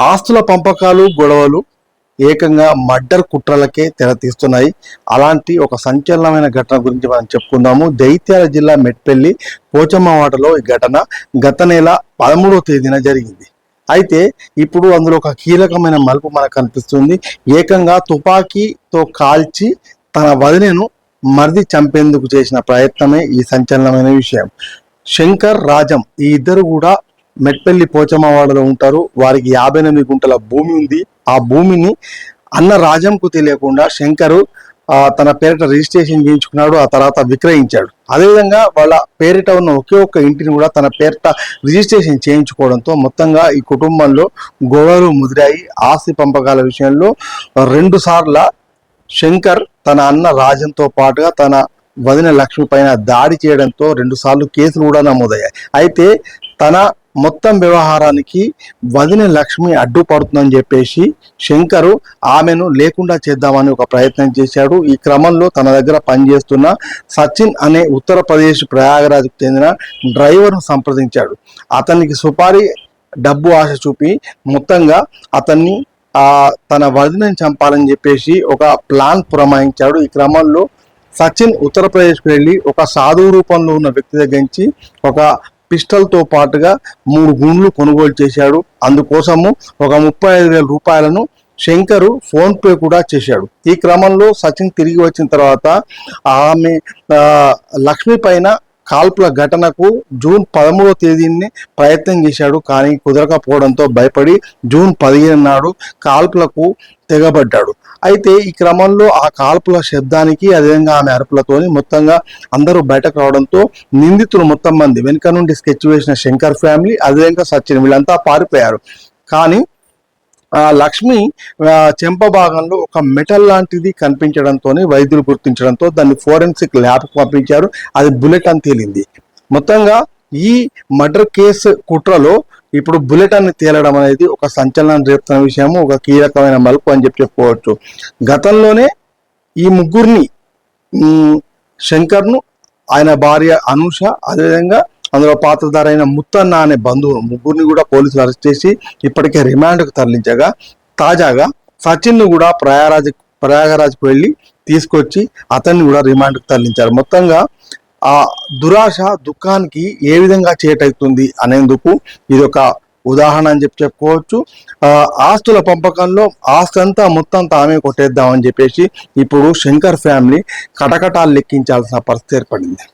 ఆస్తుల పంపకాలు గొడవలు ఏకంగా మర్డర్ కుట్రలకే తెరతీస్తున్నాయి. అలాంటి ఒక సంచలనమైన ఘటన గురించి మనం చెప్పుకుందాము. జైత్యాల జిల్లా మెట్పల్లి పోచమ్మవాడలో ఈ ఘటన గత నెల 13వ తేదీన జరిగింది. అయితే ఇప్పుడు అందులో ఒక కీలకమైన మలుపు మనకు కనిపిస్తుంది. ఏకంగా తుపాకీతో కాల్చి తన వదినను మరిది చంపేందుకు చేసిన ప్రయత్నమే ఈ సంచలనమైన విషయం. శంకర్, రాజం ఈ ఇద్దరు కూడా మెట్పల్లి పోచమ్మవాడలో ఉంటారు. వారికి 58 గుంటల భూమి ఉంది. ఆ భూమిని అన్న రాజంకు తెలియకుండా శంకరు తన పేరిట రిజిస్ట్రేషన్ చేయించుకున్నాడు. ఆ తర్వాత విక్రయించాడు. అదేవిధంగా వాళ్ళ పేరిట ఉన్న ఒకే ఒక్క ఇంటిని కూడా తన పేరిట రిజిస్ట్రేషన్ చేయించుకోవడంతో మొత్తంగా ఈ కుటుంబంలో గొడవలు ముదిరాయి. ఆస్తి పంపకాల విషయంలో 2 సార్ల శంకర్ తన అన్న రాజంతో పాటుగా తన వదిన లక్ష్మి పైన దాడి చేయడంతో 2 సార్లు కేసులు కూడా నమోదయ్యాయి. అయితే తన మొత్తం వ్యవహారానికి వదిన లక్ష్మి అడ్డుపడుతుందని చెప్పేసి శంకరు ఆమెను లేకుండా చేద్దామని ఒక ప్రయత్నం చేశాడు. ఈ క్రమంలో తన దగ్గర పనిచేస్తున్న సచిన్ అనే ఉత్తరప్రదేశ్ ప్రయాగరాజ్కు చెందిన డ్రైవర్ను సంప్రదించాడు. అతనికి సుపారీ డబ్బు ఆశ చూపి మొత్తంగా అతన్ని తన వదినని చంపాలని చెప్పేసి ఒక ప్లాన్ పురమాయించాడు. ఈ క్రమంలో సచిన్ ఉత్తరప్రదేశ్కి వెళ్ళి ఒక సాధువు రూపంలో ఉన్న వ్యక్తి దగ్గర నుంచి ఒక పిస్టల్తో పాటుగా 3 గుండ్లు కొనుగోలు చేశాడు. అందుకోసము ఒక 35,000 రూపాయలను శంకరు ఫోన్ పే కూడా చేశాడు. ఈ క్రమంలో సచిన్ తిరిగి వచ్చిన తర్వాత ఆమె లక్ష్మి పైన కాల్పుల ఘటనకు జూన్ 13వ తేదీని ప్రయత్నం చేశాడు. కానీ కుదరకపోవడంతో భయపడి జూన్ 15 నాడు కాల్పులకు తెగబడ్డాడు. అయితే ఈ క్రమంలో ఆ కాల్పుల శబ్దానికి అదేవిధంగా ఆమె అరుపులతోని మొత్తంగా అందరూ బయటకు రావడంతో నిందితులు మొత్తం మంది వెనుక నుండి స్కెచ్ వేసిన శంకర్ ఫ్యామిలీ అదేవిధంగా సచిన్ వీళ్ళంతా పారిపోయారు. కానీ లక్ష్మి చెంప భాగంలో ఒక మెటల్ లాంటిది కనిపించడంతో వైద్యులు గుర్తించడంతో దాన్ని ఫోరెన్సిక్ ల్యాబ్కు పంపించారు. అది బుల్లెట్ అని తేలింది. మొత్తంగా ఈ మర్డర్ కేసు కుట్రలో ఇప్పుడు బుల్లెట్ అని తేలడం అనేది ఒక సంచలనం రేపుతున్న విషయము, ఒక కీలకమైన మలుపు అని చెప్పుకోవచ్చు. గతంలోనే ఈ ముగ్గురిని శంకర్ను, ఆయన భార్య అనూష, అదేవిధంగా అందులో పాత్రధారైన ముత్తన్న అనే బంధువులు ముగ్గురిని కూడా పోలీసులు అరెస్ట్ చేసి ఇప్పటికే రిమాండ్కు తరలించగా తాజాగా సచిన్ను కూడా ప్రయాగరాజ్కు వెళ్ళి తీసుకొచ్చి అతన్ని కూడా రిమాండ్కు తరలించారు. మొత్తంగా ఆ దురాశ దుఃఖానికి ఏ విధంగా చేటవుతుంది అనేందుకు ఇది ఒక ఉదాహరణ అని చెప్పుకోవచ్చు. ఆస్తుల పంపకంలో ఆస్తి అంతా మొత్తం ఆమె కొట్టేద్దామని చెప్పేసి ఇప్పుడు శంకర్ ఫ్యామిలీ కటకటాలు లెక్కించాల్సిన పరిస్థితి ఏర్పడింది.